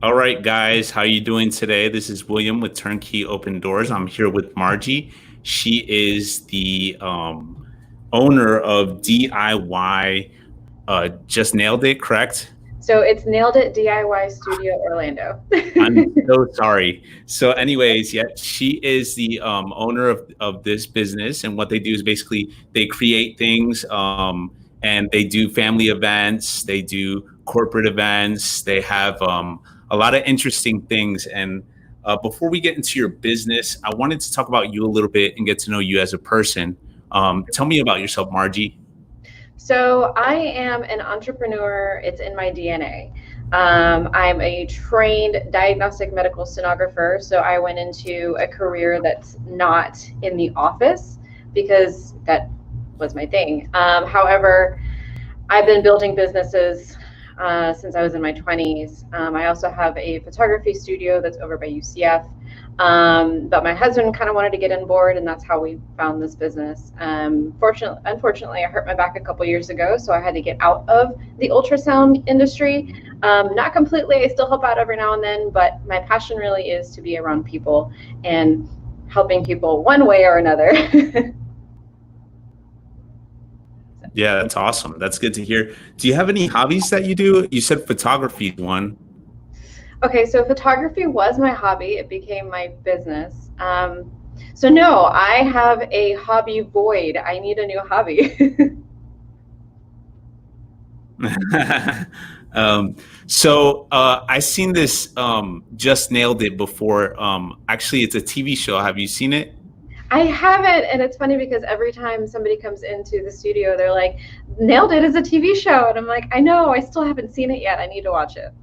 All right, guys, how you doing today? This is William with Turnkey Open Doors. I'm here with Margie. She is the owner of DIY. Just nailed it, correct? So it's Nailed It DIY Studio Orlando. I'm so sorry. So, anyways, yeah, she is the owner of this business, and what they do is basically they create things, and they do family events, they do corporate events, they have a lot of interesting things. And before we get into your business, I wanted to talk about you a little bit and get to know you as a person. Tell me about yourself, Margie. So I am an entrepreneur. It's in my DNA. I'm a trained diagnostic medical sonographer. So I went into a career that's not in the office because that was my thing. However, I've been building businesses since I was in my 20s. I also have a photography studio that's over by UCF. But my husband kind of wanted to get on board, and that's how we found this business. Unfortunately, I hurt my back a couple years ago, so I had to get out of the ultrasound industry. Not completely, I still help out every now and then, but my passion really is to be around people and helping people one way or another. Yeah, that's awesome. That's good to hear. Do you have any hobbies that you do? You said photography is one. Okay, so photography was my hobby. It became my business. So no, I have a hobby void. I need a new hobby. I seen this just nailed it before. Actually, it's a TV show. Have you seen it? I haven't, and it's funny because every time somebody comes into the studio, they're like, "Nailed It is a TV show," and I'm like, "I know, I still haven't seen it yet. I need to watch it."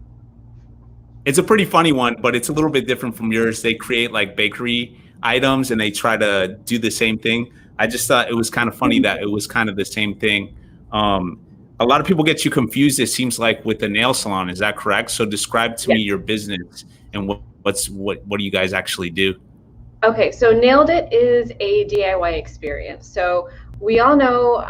It's a pretty funny one, but it's a little bit different from yours. They create like bakery items and they try to do the same thing. I just thought it was kind of funny that it was kind of the same thing. Um, a lot of people get you confused, it seems like, with the nail salon. Is that correct? So describe to Yeah. me your business and what do you guys actually do? Okay, so Nailed It is a DIY experience. So we all know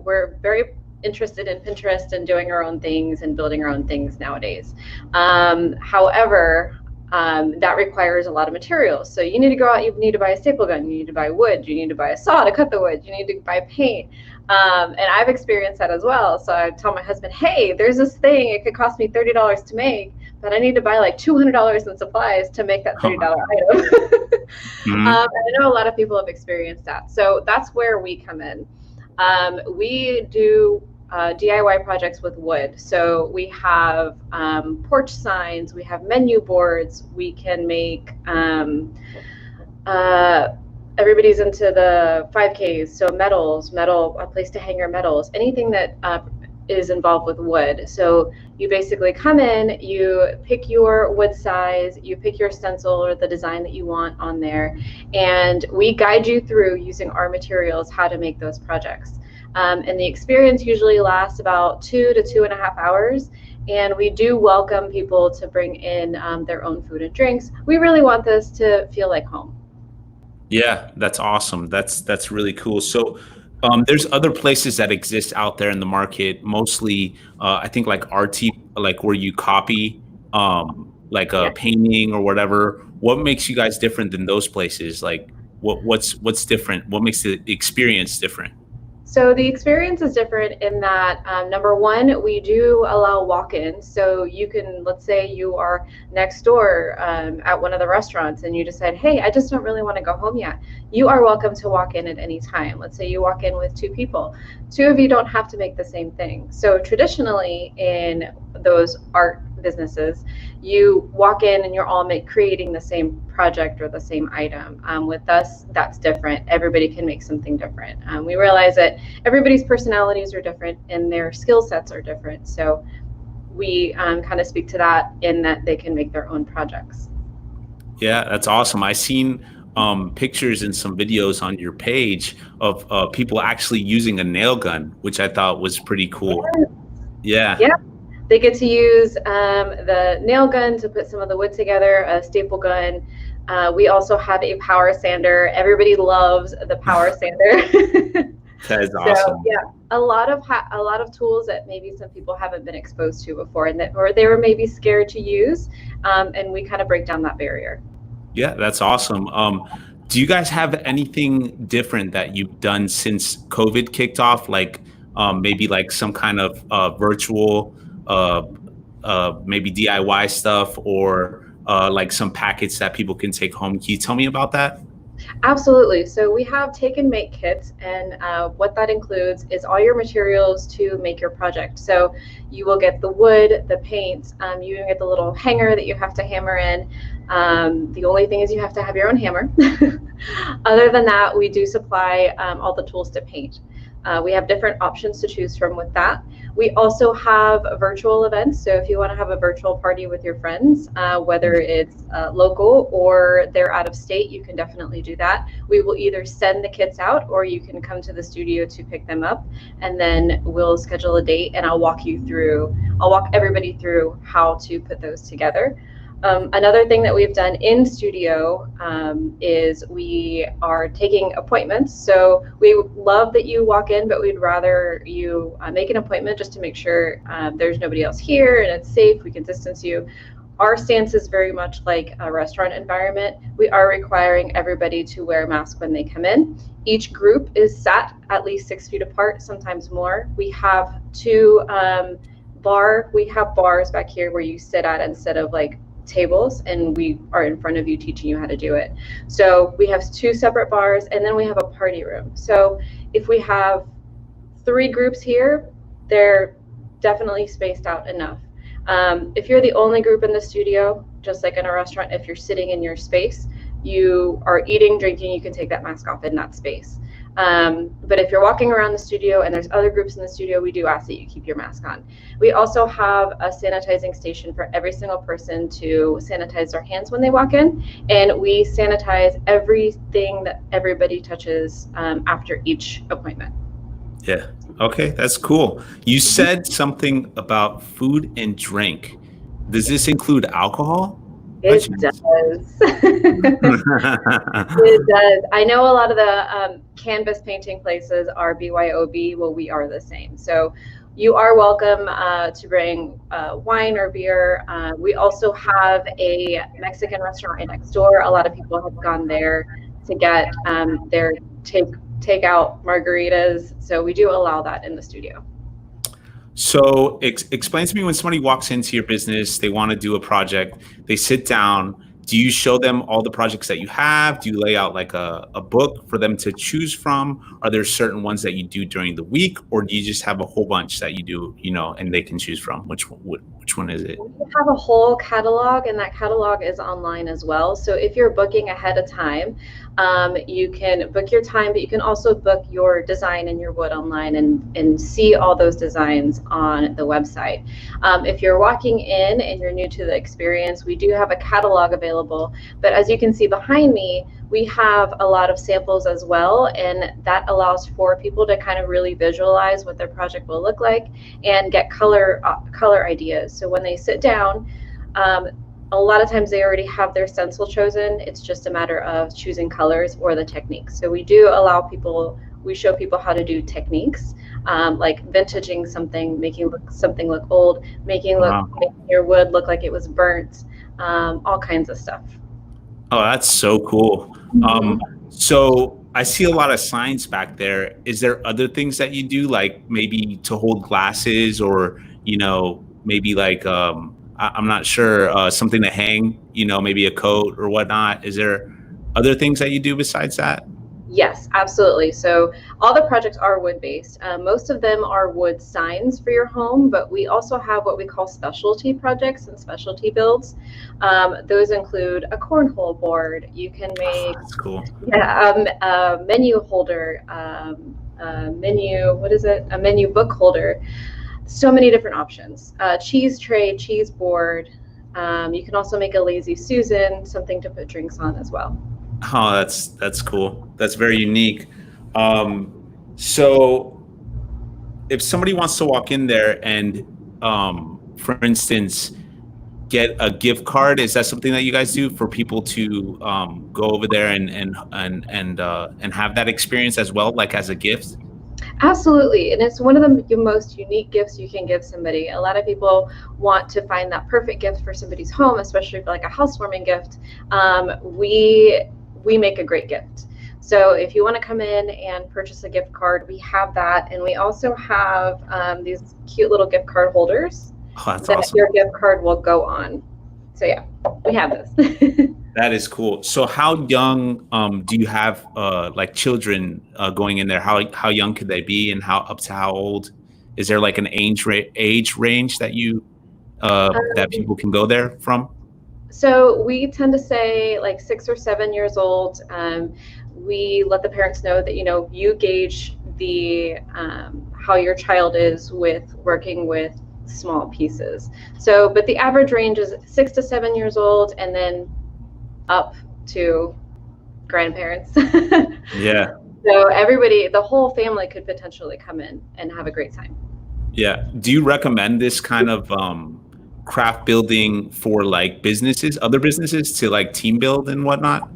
we're very interested in Pinterest and doing our own things and building our own things nowadays. However, that requires a lot of materials. So you need to go out, you need to buy a staple gun, you need to buy wood, you need to buy a saw to cut the wood, you need to buy paint. And I've experienced that as well. So I tell my husband, hey, there's this thing, it could cost me $30 to make, but I need to buy like $200 in supplies to make that $30 item. Mhm. I know a lot of people have experienced that. So that's where we come in. We do DIY projects with wood. So we have porch signs, we have menu boards, we can make, uh, everybody's into the 5Ks, so metal, a place to hang your metals, anything that is involved with wood. So you basically come in, you pick your wood size, you pick your stencil or the design that you want on there, and we guide you through using our materials how to make those projects. And the experience usually lasts about 2 to 2.5 hours. And we do welcome people to bring in their own food and drinks. We really want this to feel like home. Yeah, that's awesome. That's really cool. So, there's other places that exist out there in the market, mostly, I think like RT, like where you copy, like a Yeah. painting or whatever. What makes you guys different than those places? Like, what's different? What makes the experience different? So the experience is different in that number one, we do allow walk-ins. So you can, let's say you are next door at one of the restaurants and you decide, hey, I just don't really want to go home yet. You are welcome to walk in at any time. Let's say you walk in with two people. Two of you don't have to make the same thing. So traditionally in those art businesses, you walk in and you're all creating the same project or the same item. With us, that's different. Everybody can make something different. We realize that everybody's personalities are different and their skill sets are different. So we kind of speak to that in that they can make their own projects. Yeah, that's awesome. I seen pictures and some videos on your page of people actually using a nail gun, which I thought was pretty cool. Yeah. Yeah, they get to use the nail gun to put some of the wood together, a staple gun. We also have a power sander. Everybody loves the power sander. That is So awesome. yeah, a lot of tools that maybe some people haven't been exposed to before, and that or they were maybe scared to use, and we kind of break down that barrier. Yeah, that's awesome. Do you guys have anything different that you've done since COVID kicked off? Like maybe like some kind of virtual, uh, maybe DIY stuff, or like some packets that people can take home. Can you tell me about that? Absolutely. So we have take and make kits, and what that includes is all your materials to make your project. So you will get the wood, the paint, you get the little hanger that you have to hammer in. The only thing is you have to have your own hammer. Other than that, we do supply all the tools to paint. We have different options to choose from with that. We also have virtual events. So if you want to have a virtual party with your friends, whether it's local or they're out of state, you can definitely do that. We will either send the kits out or you can come to the studio to pick them up, and then we'll schedule a date and I'll walk everybody through how to put those together. Another thing that we've done in studio is we are taking appointments. So we love that you walk in, but we'd rather you make an appointment just to make sure there's nobody else here and it's safe. We can distance you. Our stance is very much like a restaurant environment. We are requiring everybody to wear a mask when they come in. Each group is sat at least 6 feet apart, sometimes more. We have we have bars back here where you sit at instead of like tables, and we are in front of you teaching you how to do it. So we have 2 separate bars, and then we have a party room. So if we have 3 groups here, they're definitely spaced out enough. If you're the only group in the studio, just like in a restaurant, if you're sitting in your space, you are eating, drinking, you can take that mask off in that space. But if you're walking around the studio and there's other groups in the studio, we do ask that you keep your mask on. We also have a sanitizing station for every single person to sanitize their hands when they walk in, and we sanitize everything that everybody touches after each appointment. Yeah. Okay, that's cool. You said something about food and drink. Does this include alcohol? By It chance? does. It does. I know a lot of the canvas painting places are BYOB. Well, we are the same. So you are welcome to bring wine or beer. We also have a Mexican restaurant right next door. A lot of people have gone there to get their takeout margaritas. So we do allow that in the studio. So explain to me, when somebody walks into your business, they want to do a project, they sit down. Do you show them all the projects that you have? Do you lay out like a book for them to choose from? Are there certain ones that you do during the week, or do you just have a whole bunch that you do, and they can choose from? Which one is it? We have a whole catalog, and that catalog is online as well. So if you're booking ahead of time, you can book your time, but you can also book your design and your wood online and see all those designs on the website. If you're walking in and you're new to the experience, we do have a catalog available, but as you can see behind me, we have a lot of samples as well, and that allows for people to kind of really visualize what their project will look like and get color ideas. So when they sit down, a lot of times they already have their stencil chosen. It's just a matter of choosing colors or the techniques. So we show people how to do techniques, like vintaging something, making something look old, making your wood look like it was burnt, all kinds of stuff. Oh, that's so cool. So I see a lot of signs back there. Is there other things that you do, like maybe to hold glasses, or maybe like I'm not sure, something to hang, maybe a coat or whatnot? Is there other things that you do besides that? Yes, absolutely. So all the projects are wood-based. Most of them are wood signs for your home, but we also have what we call specialty projects and specialty builds. Those include a cornhole board. You can make That's cool. a menu holder, a menu book holder. So many different options. Cheese tray, cheese board. You can also make a lazy Susan, something to put drinks on as well. Oh, that's cool. That's very unique. So if somebody wants to walk in there and, for instance, get a gift card, is that something that you guys do for people to go over there and have that experience as well, like as a gift? Absolutely. And it's one of the most unique gifts you can give somebody. A lot of people want to find that perfect gift for somebody's home, especially for like a housewarming gift. We make a great gift. So if you want to come in and purchase a gift card, we have that. And we also have these cute little gift card holders Oh, that's that awesome. your gift card will go on. So yeah, we have this. That is cool. So how young do you have like children going in there? How young could they be, and how up to how old? Is there like an age range that you that people can go there from? So we tend to say like 6 or 7 years old. We let the parents know that you gauge the how your child is with working with small pieces. So, but the average range is 6 to 7 years old, and then up to grandparents. Yeah. So everybody, the whole family could potentially come in and have a great time. Yeah. Do you recommend this kind of craft building for like businesses, other businesses to like team build and whatnot?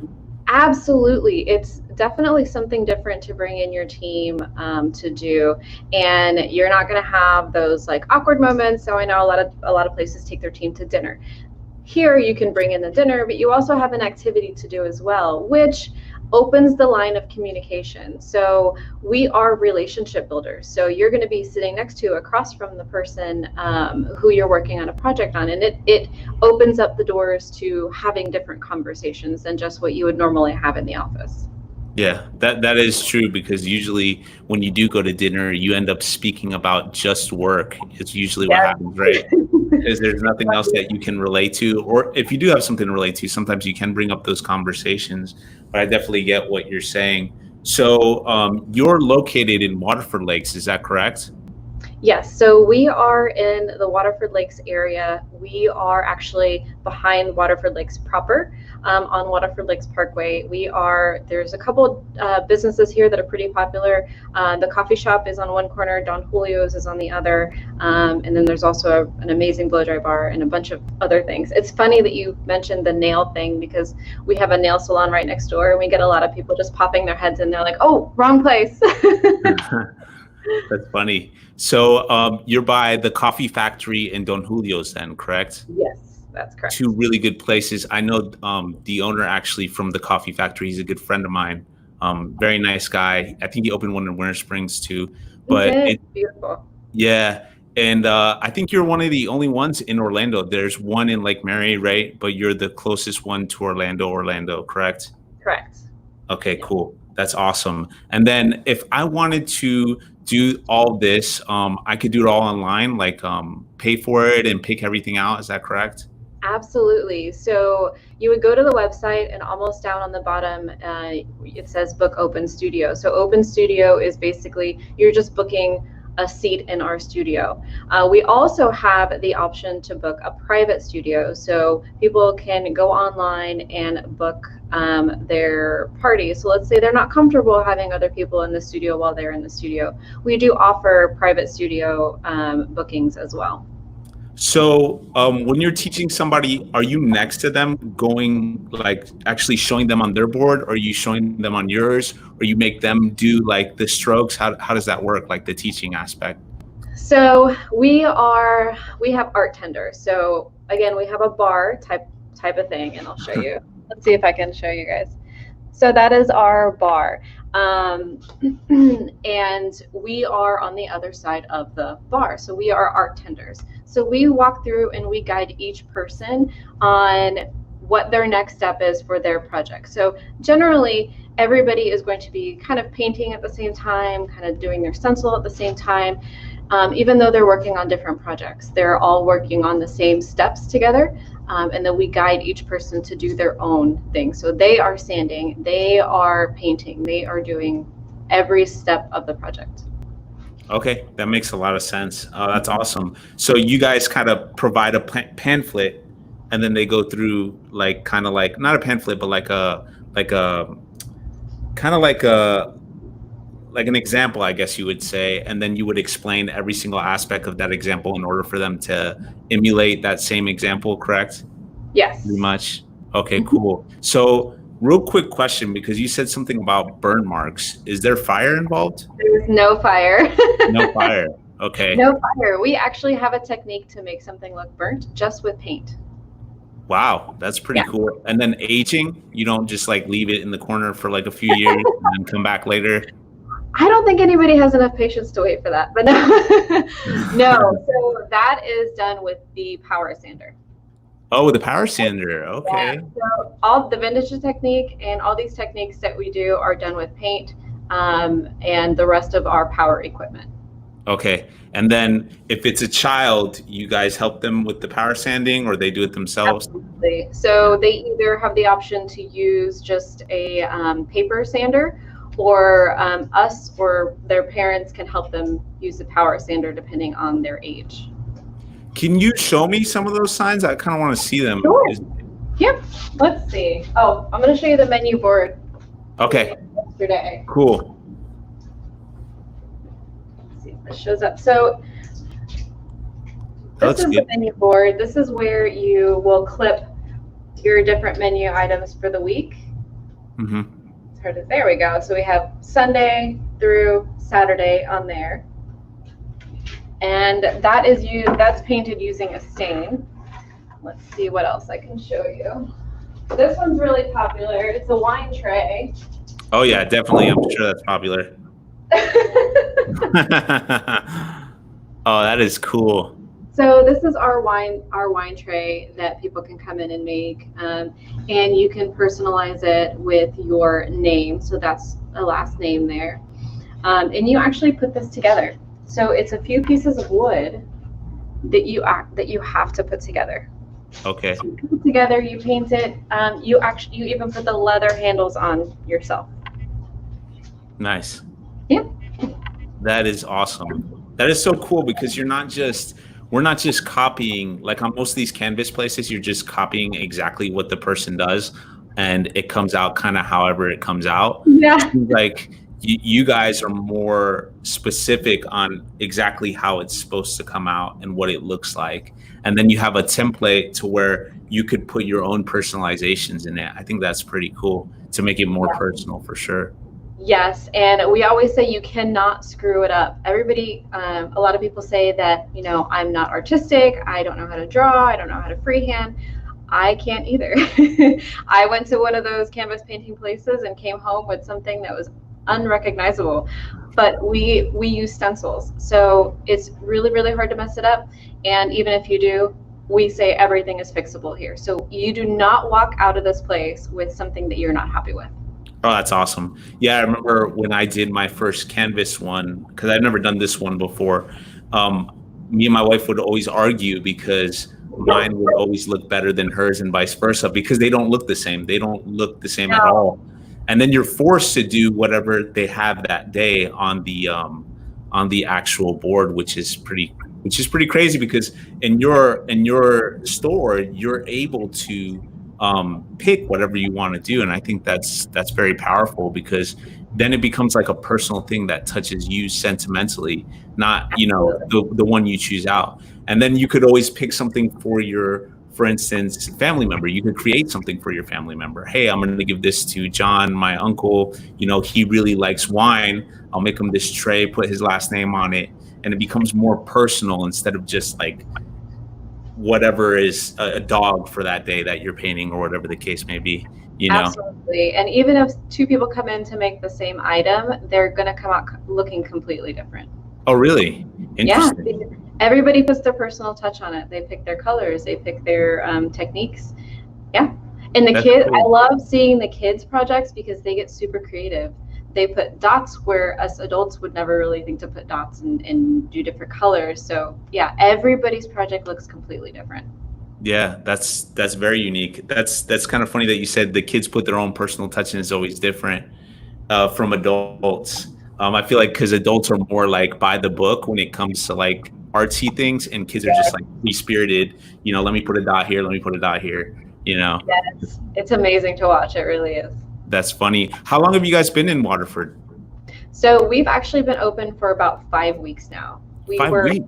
Absolutely. It's definitely something different to bring in your team to do, and you're not going to have those like awkward moments. So I know a lot of places take their team to dinner. Here you can bring in the dinner, but you also have an activity to do as well, which opens the line of communication. So we are relationship builders. So you're going to be sitting next to, across from the person who you're working on a project on, and it opens up the doors to having different conversations than just what you would normally have in the office. Yeah, that is true, because usually when you do go to dinner, you end up speaking about just work. It's usually what Yeah. happens, right? Because there's nothing else that you can relate to. Or if you do have something to relate to, sometimes you can bring up those conversations. But I definitely get what you're saying. So you're located in Waterford Lakes, is that correct? Yes, so we are in the Waterford Lakes area. We are actually behind Waterford Lakes proper, on Waterford Lakes Parkway. There's a couple businesses here that are pretty popular. The coffee shop is on one corner, Don Julio's is on the other, and then there's also an amazing blow dry bar and a bunch of other things. It's funny that you mentioned the nail thing, because we have a nail salon right next door, and we get a lot of people just popping their heads in. They're like, oh, wrong place. That's funny. So you're by the coffee factory in Don Julio's then, correct? Yes, that's correct. Two really good places. I know the owner actually from the coffee factory. He's a good friend of mine. Very nice guy. I think he opened one in Winter Springs too. But Okay, beautiful. yeah. And I think you're one of the only ones in Orlando. There's one in Lake Mary, right? But you're the closest one to Orlando, correct? Correct. Okay, cool. That's awesome. And then if I wanted to do all this, I could do it all online, like pay for it and pick everything out. Is that correct? Absolutely. So you would go to the website, and almost down on the bottom, it says book Open Studio. So Open Studio is basically you're just booking a seat in our studio. We also have the option to book a private studio. So people can go online and book their party. So let's say they're not comfortable having other people in the studio while they're in the studio. We do offer private studio bookings as well. So when you're teaching somebody, are you next to them going like actually showing them on their board, or are you showing them on yours, or you make them do like the strokes? How does that work, like the teaching aspect? So we have art tenders. So again, we have a bar type of thing, and I'll show you. Let's see if I can show you guys. So that is our bar. And we are on the other side of the bar. So we are art tenders. So we walk through and we guide each person on what their next step is for their project. So generally, everybody is going to be kind of painting at the same time, kind of doing their stencil at the same time. Even though they're working on different projects, they're all working on the same steps together. And then we guide each person to do their own thing. So they are sanding, they are painting, they are doing every step of the project. Okay, that makes a lot of sense. That's awesome. So you guys kind of provide a pamphlet, and then they go through like kind of like not a pamphlet, but like a kind of like an example, I guess you would say, and then you would explain every single aspect of that example in order for them to emulate that same example, correct? Yes. Pretty much. Okay, cool. So Real quick question, because you said something about burn marks. Is there fire involved? There's no fire. No fire. Okay. No fire. We actually have a technique to make something look burnt just with paint. Wow, that's pretty Yeah. cool. And then aging, you don't just like leave it in the corner for like a few years and then come back later. I don't think anybody has enough patience to wait for that, but no. No, so that is done with the power sander. Oh, with the power sander. Okay. Yeah. So all the vintage technique and all these techniques that we do are done with paint, and the rest of our power equipment. Okay. And then if it's a child, you guys help them with the power sanding or they do it themselves? Absolutely. So they either have the option to use just a paper sander, or us or their parents can help them use the power sander depending on their age. Can you show me some of those signs? I kind of want to see them. Sure. Yep. Let's see. Oh, I'm going to show you the menu board. Okay. Yesterday. Cool. Let's see if this shows up. So this is good. the menu board. This is where you will clip your different menu items for the week. Mm-hmm. It's hard to, there we go. So we have Sunday through Saturday on there. And that's painted using a stain. Let's see what else I can show you. This one's really popular. It's a wine tray. Oh yeah, definitely. I'm sure that's popular. Oh, that is cool. So this is our wine tray that people can come in and make, and you can personalize it with your name. So that's a last name there, and you actually put this together. So it's a few pieces of wood that you have to put together. Okay. So you put it together, you paint it. You even put the leather handles on yourself. Nice. Yeah. That is awesome. That is so cool because we're not just copying, like on most of these canvas places, you're just copying exactly what the person does and it comes out kind of however it comes out. Yeah. Like you guys are more specific on exactly how it's supposed to come out and what it looks like. And then you have a template to where you could put your own personalizations in it. I think that's pretty cool to make it more personal for sure. Yes, and we always say you cannot screw it up. Everybody, a lot of people say that, I'm not artistic, I don't know how to draw, I don't know how to freehand. I can't either. I went to one of those canvas painting places and came home with something that was unrecognizable, but we use stencils, so it's really, really hard to mess it up. And even if you do, we say everything is fixable here. So you do not walk out of this place with something that you're not happy with. Oh, that's awesome. Yeah, I remember when I did my first canvas one, because I'd never done this one before. Me and my wife would always argue because mine would always look better than hers and vice versa because they don't look the same. They don't look the same at all. And then you're forced to do whatever they have that day on the actual board, which is pretty crazy because in your store you're able to pick whatever you want to do, and I think that's very powerful because then it becomes like a personal thing that touches you sentimentally, not the one you choose out. And then you could always pick something for instance, family member. You could create something for your family member. Hey, I'm going to give this to John, my uncle. He really likes wine. I'll make him this tray, put his last name on it, and it becomes more personal instead of just like whatever is a dog for that day that you're painting or whatever the case may be, Absolutely. And even if two people come in to make the same item, they're going to come out looking completely different. Oh, really? Interesting. Yeah. Everybody puts their personal touch on it. They pick their colors, they pick their techniques. Yeah. And the kids, cool. I love seeing the kids' projects because they get super creative. They put dots where us adults would never really think to put dots and do different colors. So yeah, everybody's project looks completely different. Yeah, that's very unique. That's kind of funny that you said the kids put their own personal touch and it's always different from adults. I feel like because adults are more like by the book when it comes to like artsy things, and kids are just like free-spirited. Let me put a dot here. Let me put a dot here. Yes, it's amazing to watch. It really is. That's funny. How long have you guys been in Waterford? So we've actually been open for about 5 weeks now. 5 weeks?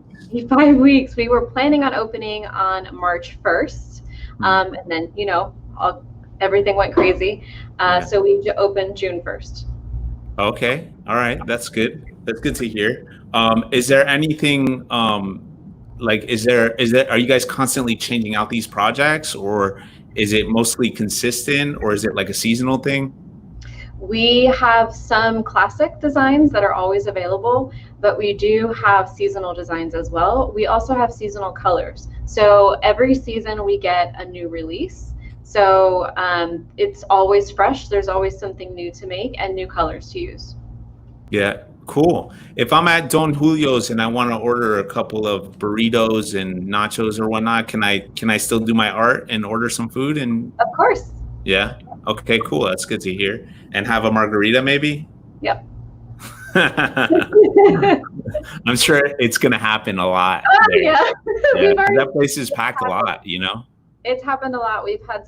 5 weeks. We were planning on opening on March 1st. And then, everything went crazy. Yeah. So we opened June 1st. Okay. All right. That's good. That's good to hear. Is there anything like are you guys constantly changing out these projects, or is it mostly consistent, or is it like a seasonal thing? We have some classic designs that are always available, but we do have seasonal designs as well. We also have seasonal colors. So every season we get a new release. So it's always fresh. There's always something new to make and new colors to use. Yeah, cool. If I'm at Don Julio's and I want to order a couple of burritos and nachos or whatnot, can I still do my art and order some food? And Of course. yeah, okay, cool. That's good to hear. And have a margarita, maybe. Yep. I'm sure it's gonna happen a lot. Yeah. Yeah, that place is packed a lot, you know. It's happened a lot. We've had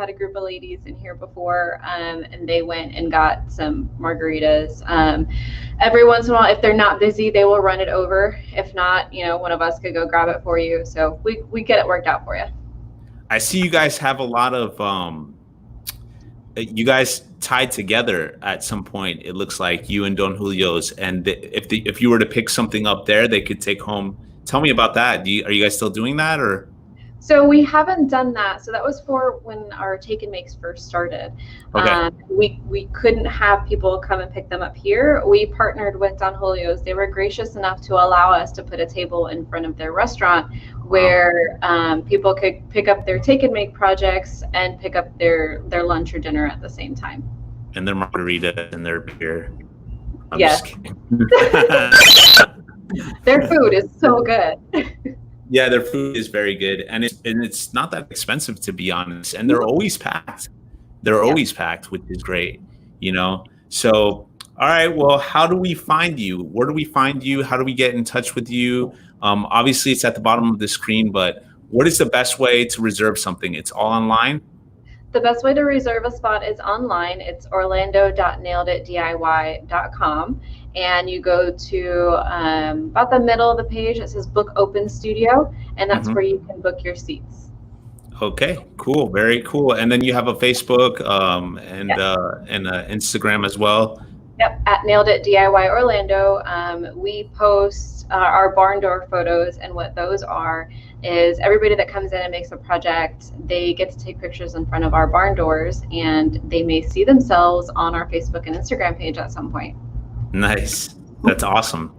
a group of ladies in here before, and they went and got some margaritas. Every once in a while, if they're not busy, they will run it over. If not, one of us could go grab it for you. So we get it worked out for you. I see you guys have a lot of you guys tied together at some point. It looks like you and Don Julio's, and if you were to pick something up there, they could take home. Tell me about that. Are you guys still doing that, or? So we haven't done that. So that was for when our Take and Makes first started. Okay. We couldn't have people come and pick them up here. We partnered with Don Julio's. They were gracious enough to allow us to put a table in front of their restaurant where people could pick up their Take and Make projects and pick up their lunch or dinner at the same time. And their margarita and their beer. I'm yes. Just kidding. Their food is so good. Yeah, their food is very good, and it's not that expensive, to be honest. And they're always packed. They're always packed, which is great, So, all right. Well, how do we find you? Where do we find you? How do we get in touch with you? Obviously, it's at the bottom of the screen, but what is the best way to reserve something? It's all online. The best way to reserve a spot is online. It's orlando.naileditdiy.com. And you go to about the middle of the page. It says Book Open Studio, and that's where you can book your seats. Okay, cool, very cool. And then you have a Facebook and Instagram as well. Yep, at Nailed It DIY Orlando. We post our barn door photos, and what those are is everybody that comes in and makes a project, they get to take pictures in front of our barn doors, and they may see themselves on our Facebook and Instagram page at some point. Nice. That's awesome.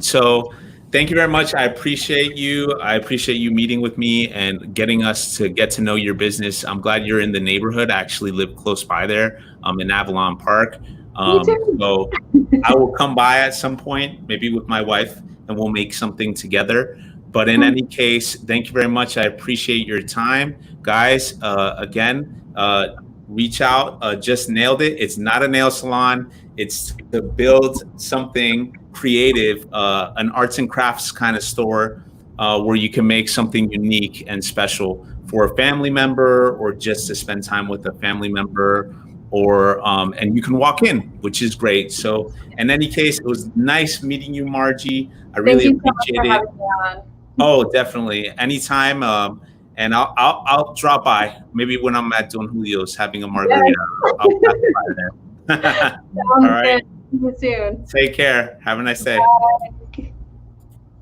So thank you very much. I appreciate you. I appreciate you meeting with me and getting us to get to know your business. I'm glad you're in the neighborhood. I actually live close by there in Avalon Park. So I will come by at some point, maybe with my wife, and we'll make something together. But in any case, thank you very much. I appreciate your time. Guys, again, reach out. Just Nailed It. It's not a nail salon. It's to build something creative, an arts and crafts kind of store where you can make something unique and special for a family member, or just to spend time with a family member, or and you can walk in, which is great. So in any case, it was nice meeting you, Margie. I really appreciate it. Oh, definitely. Anytime. And I'll drop by maybe when I'm at Don Julio's having a margarita. I'll pass by there. All right. See you soon. Take care. Have a nice day. Bye.